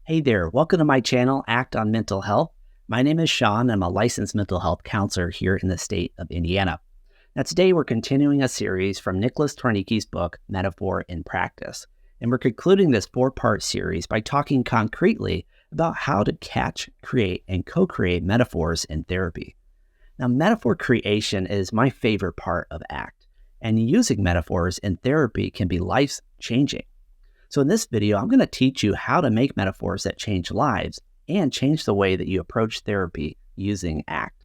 Hey there, welcome to my channel, Act on Mental Health. My name is Sean. I'm a licensed mental health counselor here in the state of Indiana. Now today we're continuing a series from Niklas Törneke's book, Metaphor in Practice. And we're concluding this 4-part series by talking concretely about how to catch, create, and co-create metaphors in therapy. Now metaphor creation is my favorite part of ACT, and using metaphors in therapy can be life-changing. So in this video, I'm going to teach you how to make metaphors that change lives and change the way that you approach therapy using ACT.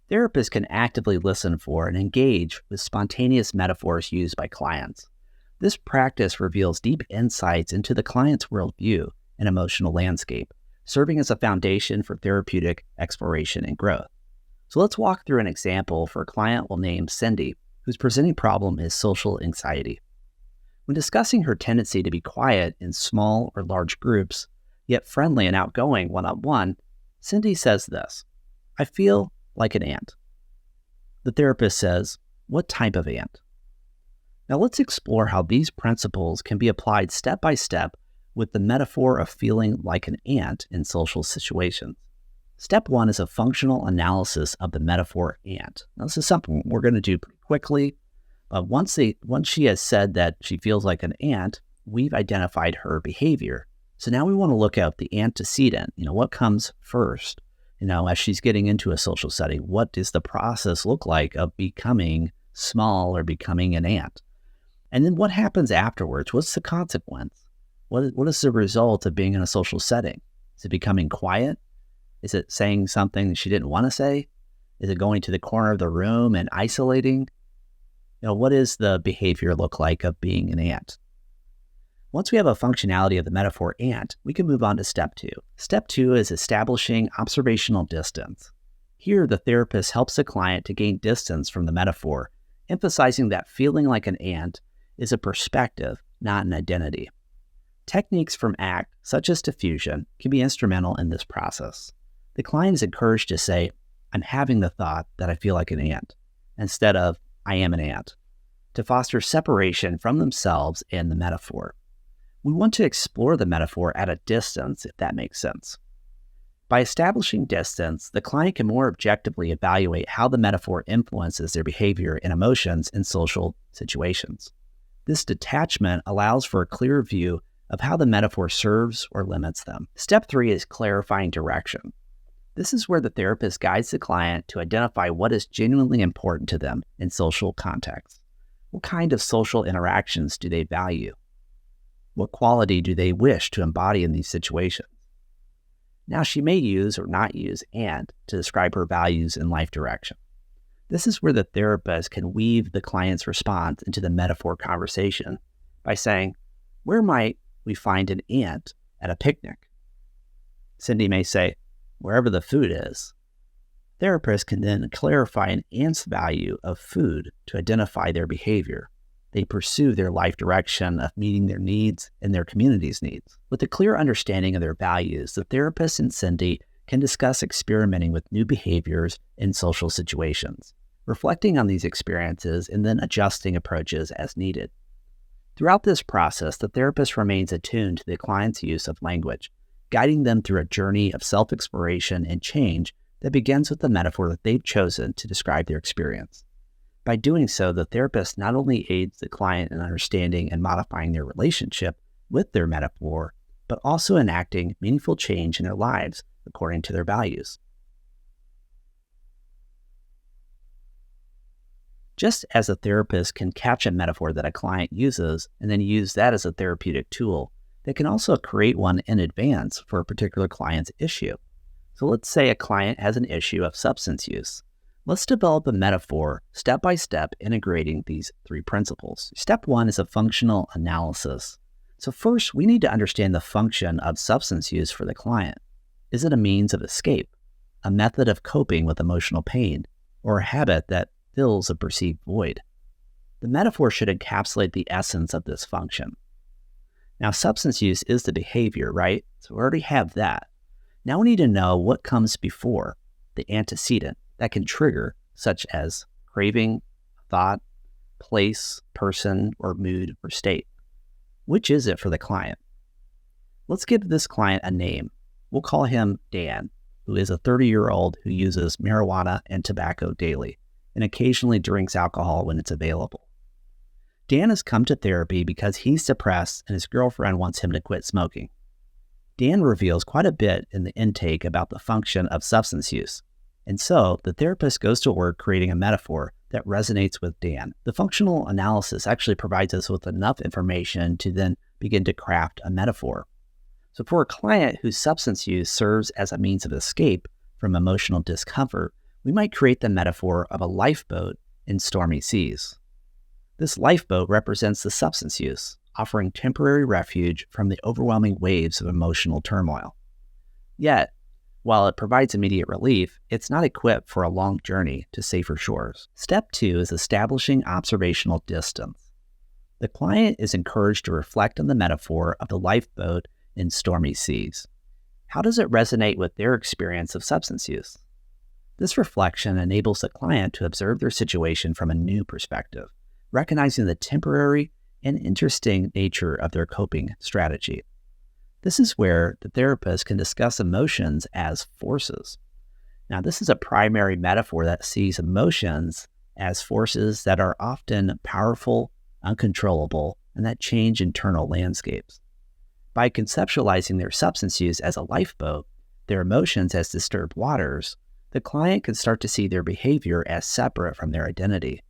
Therapists can actively listen for and engage with spontaneous metaphors used by clients. This practice reveals deep insights into the client's worldview and emotional landscape, serving as a foundation for therapeutic exploration and growth. So let's walk through an example for a client we'll name Cindy, whose presenting problem is social anxiety. When discussing her tendency to be quiet in small or large groups, yet friendly and outgoing one-on-one, Cindy says this: "I feel like an ant." The therapist says, "What type of ant?" Now let's explore how these principles can be applied step by step with the metaphor of feeling like an ant in social situations. Step 1 is a functional analysis of the metaphor ant. Now, this is something we're going to do pretty quickly, but once she has said that she feels like an ant, we've identified her behavior. So now we want to look at the antecedent. What comes first? As she's getting into a social setting, what does the process look like of becoming small or becoming an ant? And then what happens afterwards? What's the consequence? What is the result of being in a social setting? Is it becoming quiet? Is it saying something that she didn't want to say? Is it going to the corner of the room and isolating? What does the behavior look like of being an ant? Once we have a functionality of the metaphor ant, we can move on to step 2. Step 2 is establishing observational distance. Here, the therapist helps the client to gain distance from the metaphor, emphasizing that feeling like an ant is a perspective, not an identity. Techniques from ACT, such as diffusion, can be instrumental in this process. The client is encouraged to say, "I'm having the thought that I feel like an ant," instead of "I am an ant," to foster separation from themselves and the metaphor. We want to explore the metaphor at a distance, if that makes sense. By establishing distance, the client can more objectively evaluate how the metaphor influences their behavior and emotions in social situations. This detachment allows for a clearer view of how the metaphor serves or limits them. Step 3 is clarifying direction. This is where the therapist guides the client to identify what is genuinely important to them in social contexts. What kind of social interactions do they value? What quality do they wish to embody in these situations? Now, she may use or not use "and" to describe her values and life direction. This is where the therapist can weave the client's response into the metaphor conversation by saying, "Where might we find an ant at a picnic?" Cindy may say, "Wherever the food is." Therapists can then clarify an ant's value of food to identify their behavior. They pursue their life direction of meeting their needs and their community's needs. With a clear understanding of their values, the therapist and Cindy can discuss experimenting with new behaviors in social situations, reflecting on these experiences and then adjusting approaches as needed. Throughout this process, the therapist remains attuned to the client's use of language, guiding them through a journey of self-exploration and change that begins with the metaphor that they've chosen to describe their experience. By doing so, the therapist not only aids the client in understanding and modifying their relationship with their metaphor, but also enacting meaningful change in their lives according to their values. Just as a therapist can catch a metaphor that a client uses and then use that as a therapeutic tool, they can also create one in advance for a particular client's issue. So let's say a client has an issue of substance use. Let's develop a metaphor step by step, integrating these 3 principles. Step 1 is a functional analysis. So first, we need to understand the function of substance use for the client. Is it a means of escape, a method of coping with emotional pain, or a habit that fills a perceived void? The metaphor should encapsulate the essence of this function. Now, substance use is the behavior, right? So we already have that. Now we need to know what comes before, the antecedent that can trigger, such as craving, thought, place, person, or mood or state. Which is it for the client? Let's give this client a name. We'll call him Dan, who is a 30-year-old who uses marijuana and tobacco daily and occasionally drinks alcohol when it's available. Dan has come to therapy because he's depressed and his girlfriend wants him to quit smoking. Dan reveals quite a bit in the intake about the function of substance use, and so the therapist goes to work creating a metaphor that resonates with Dan. The functional analysis actually provides us with enough information to then begin to craft a metaphor. So for a client whose substance use serves as a means of escape from emotional discomfort, we might create the metaphor of a lifeboat in stormy seas. This lifeboat represents the substance use, offering temporary refuge from the overwhelming waves of emotional turmoil. Yet, while it provides immediate relief, it's not equipped for a long journey to safer shores. Step 2 is establishing observational distance. The client is encouraged to reflect on the metaphor of the lifeboat in stormy seas. How does it resonate with their experience of substance use? This reflection enables the client to observe their situation from a new perspective, recognizing the temporary and interesting nature of their coping strategy. This is where the therapist can discuss emotions as forces. Now, this is a primary metaphor that sees emotions as forces that are often powerful, uncontrollable, and that change internal landscapes. By conceptualizing their substance use as a lifeboat, their emotions as disturbed waters, the client can start to see their behavior as separate from their identity.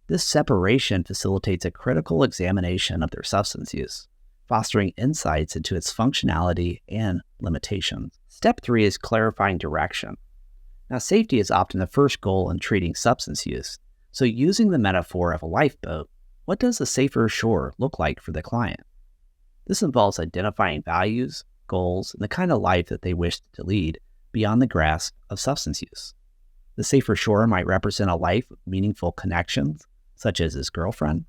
This separation facilitates a critical examination of their substance use, fostering insights into its functionality and limitations. Step 3 is clarifying direction. Now, safety is often the first goal in treating substance use. So using the metaphor of a lifeboat, what does a safer shore look like for the client? This involves identifying values, goals, and the kind of life that they wish to lead beyond the grasp of substance use. The safer shore might represent a life of meaningful connections, such as his girlfriend,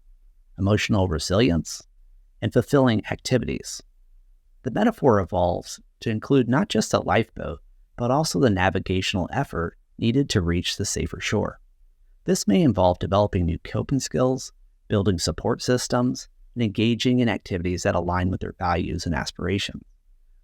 emotional resilience, and fulfilling activities. The metaphor evolves to include not just a lifeboat, but also the navigational effort needed to reach the safer shore. This may involve developing new coping skills, building support systems, and engaging in activities that align with their values and aspirations.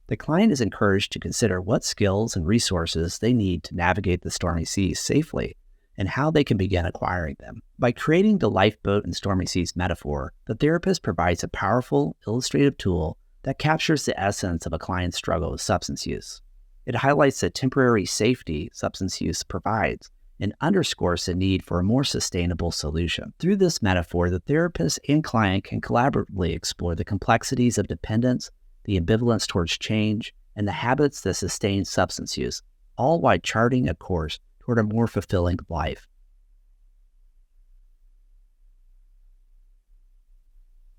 The client is encouraged to consider what skills and resources they need to navigate the stormy seas safely and how they can begin acquiring them. By creating the lifeboat and stormy seas metaphor, the therapist provides a powerful, illustrative tool that captures the essence of a client's struggle with substance use. It highlights the temporary safety substance use provides and underscores the need for a more sustainable solution. Through this metaphor, the therapist and client can collaboratively explore the complexities of dependence, the ambivalence towards change, and the habits that sustain substance use, all while charting a course toward a more fulfilling life.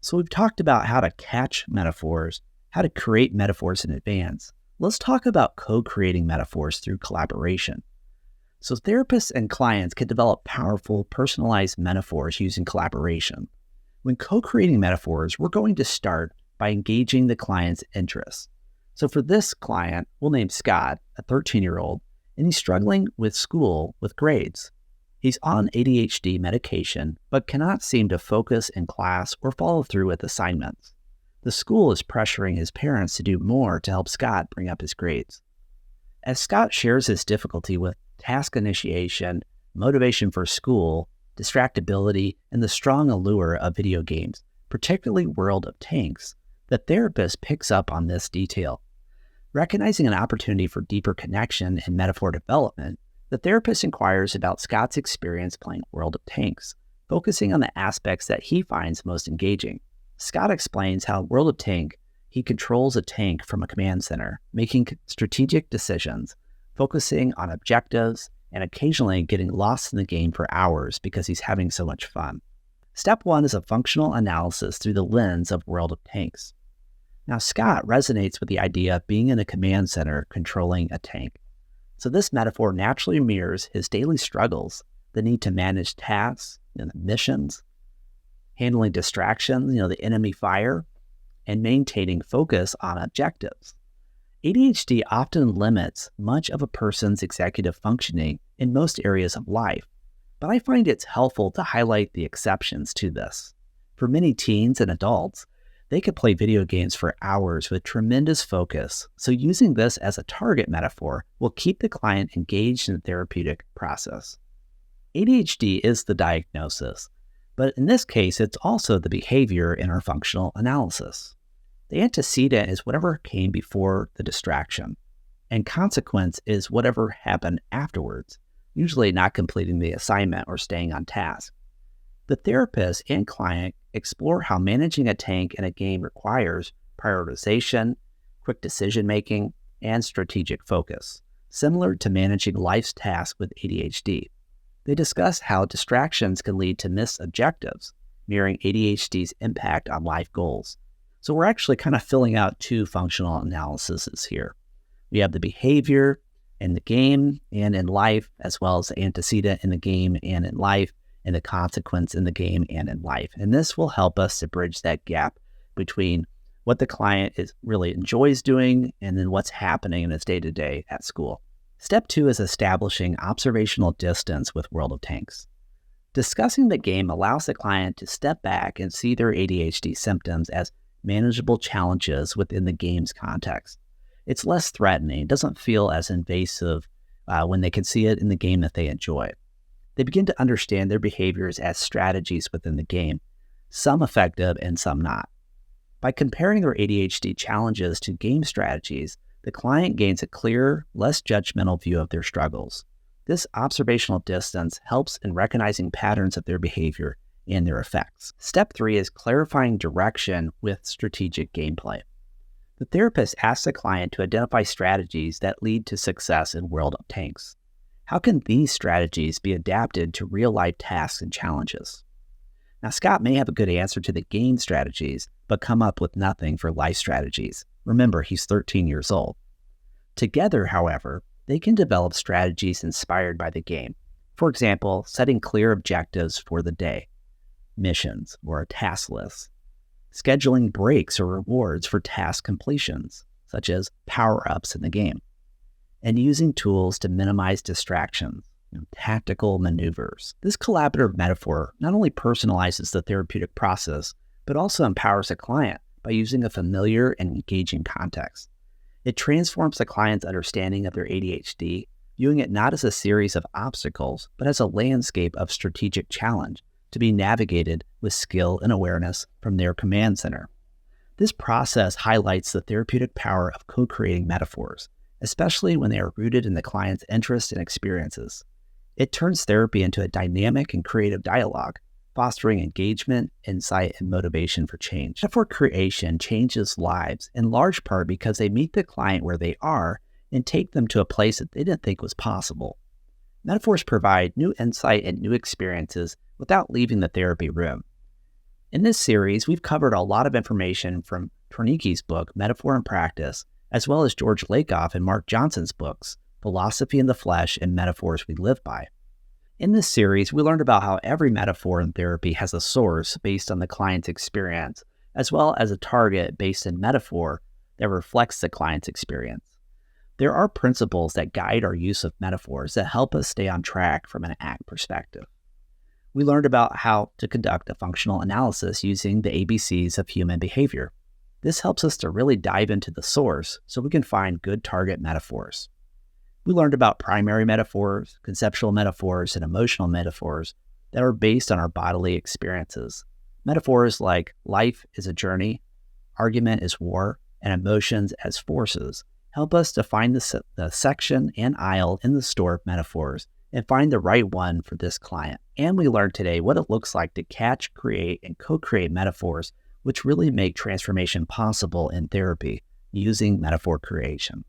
So we've talked about how to catch metaphors, how to create metaphors in advance. Let's talk about co-creating metaphors through collaboration. So therapists and clients can develop powerful, personalized metaphors using collaboration. When co-creating metaphors, we're going to start by engaging the client's interests. So for this client, we'll name Scott, a 13-year-old, and he's struggling with school with grades. He's on ADHD medication, but cannot seem to focus in class or follow through with assignments. The school is pressuring his parents to do more to help Scott bring up his grades. As Scott shares his difficulty with task initiation, motivation for school, distractibility, and the strong allure of video games, particularly World of Tanks, the therapist picks up on this detail. Recognizing an opportunity for deeper connection and metaphor development, the therapist inquires about Scott's experience playing World of Tanks, focusing on the aspects that he finds most engaging. Scott explains how in World of Tank, he controls a tank from a command center, making strategic decisions, focusing on objectives, and occasionally getting lost in the game for hours because he's having so much fun. Step 1 is a functional analysis through the lens of World of Tanks. Now, Scott resonates with the idea of being in a command center controlling a tank. So this metaphor naturally mirrors his daily struggles, the need to manage tasks and missions, handling distractions, the enemy fire, and maintaining focus on objectives. ADHD often limits much of a person's executive functioning in most areas of life, but I find it's helpful to highlight the exceptions to this. For many teens and adults, They could play video games for hours with tremendous focus, so using this as a target metaphor will keep the client engaged in the therapeutic process. ADHD is the diagnosis, but in this case, it's also the behavior in our functional analysis. The antecedent is whatever came before the distraction, and consequence is whatever happened afterwards, usually not completing the assignment or staying on task. The therapist and client explore how managing a tank in a game requires prioritization, quick decision-making, and strategic focus, similar to managing life's tasks with ADHD. They discuss how distractions can lead to missed objectives, mirroring ADHD's impact on life goals. So we're actually kind of filling out two functional analyses here. We have the behavior in the game and in life, as well as the antecedent in the game and in life, and the consequence in the game and in life. And this will help us to bridge that gap between what the client really enjoys doing and then what's happening in his day-to-day at school. Step 2 is establishing observational distance with World of Tanks. Discussing the game allows the client to step back and see their ADHD symptoms as manageable challenges within the game's context. It's less threatening. It doesn't feel as invasive when they can see it in the game that they enjoy. They begin to understand their behaviors as strategies within the game, some effective and some not. By comparing their ADHD challenges to game strategies, the client gains a clearer, less judgmental view of their struggles. This observational distance helps in recognizing patterns of their behavior and their effects. Step 3 is clarifying direction with strategic gameplay. The therapist asks the client to identify strategies that lead to success in World of Tanks. How can these strategies be adapted to real-life tasks and challenges? Now, Scott may have a good answer to the game strategies, but come up with nothing for life strategies. Remember, he's 13 years old. Together, however, they can develop strategies inspired by the game. For example, setting clear objectives for the day, missions, or a task list, scheduling breaks or rewards for task completions, such as power-ups in the game, and using tools to minimize distractions, tactical maneuvers. This collaborative metaphor not only personalizes the therapeutic process, but also empowers the client by using a familiar and engaging context. It transforms the client's understanding of their ADHD, viewing it not as a series of obstacles, but as a landscape of strategic challenge to be navigated with skill and awareness from their command center. This process highlights the therapeutic power of co-creating metaphors, especially when they are rooted in the client's interests and experiences. It turns therapy into a dynamic and creative dialogue, fostering engagement, insight, and motivation for change. Metaphor creation changes lives in large part because they meet the client where they are and take them to a place that they didn't think was possible. Metaphors provide new insight and new experiences without leaving the therapy room. In this series, we've covered a lot of information from Törneke's book, Metaphor and Practice, as well as George Lakoff and Mark Johnson's books, Philosophy in the Flesh and Metaphors We Live By. In this series, we learned about how every metaphor in therapy has a source based on the client's experience, as well as a target based in metaphor that reflects the client's experience. There are principles that guide our use of metaphors that help us stay on track from an ACT perspective. We learned about how to conduct a functional analysis using the ABCs of human behavior. This helps us to really dive into the source so we can find good target metaphors. We learned about primary metaphors, conceptual metaphors, and emotional metaphors that are based on our bodily experiences. Metaphors like life is a journey, argument is war, and emotions as forces help us to find the section and aisle in the store of metaphors and find the right one for this client. And we learned today what it looks like to catch, create, and co-create metaphors which really make transformation possible in therapy using metaphor creation.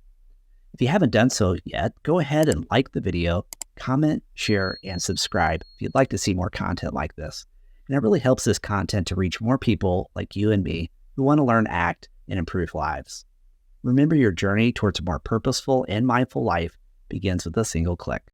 If you haven't done so yet, go ahead and like the video, comment, share, and subscribe if you'd like to see more content like this. And it really helps this content to reach more people like you and me who want to learn ACT and improve lives. Remember, your journey towards a more purposeful and mindful life begins with a single click.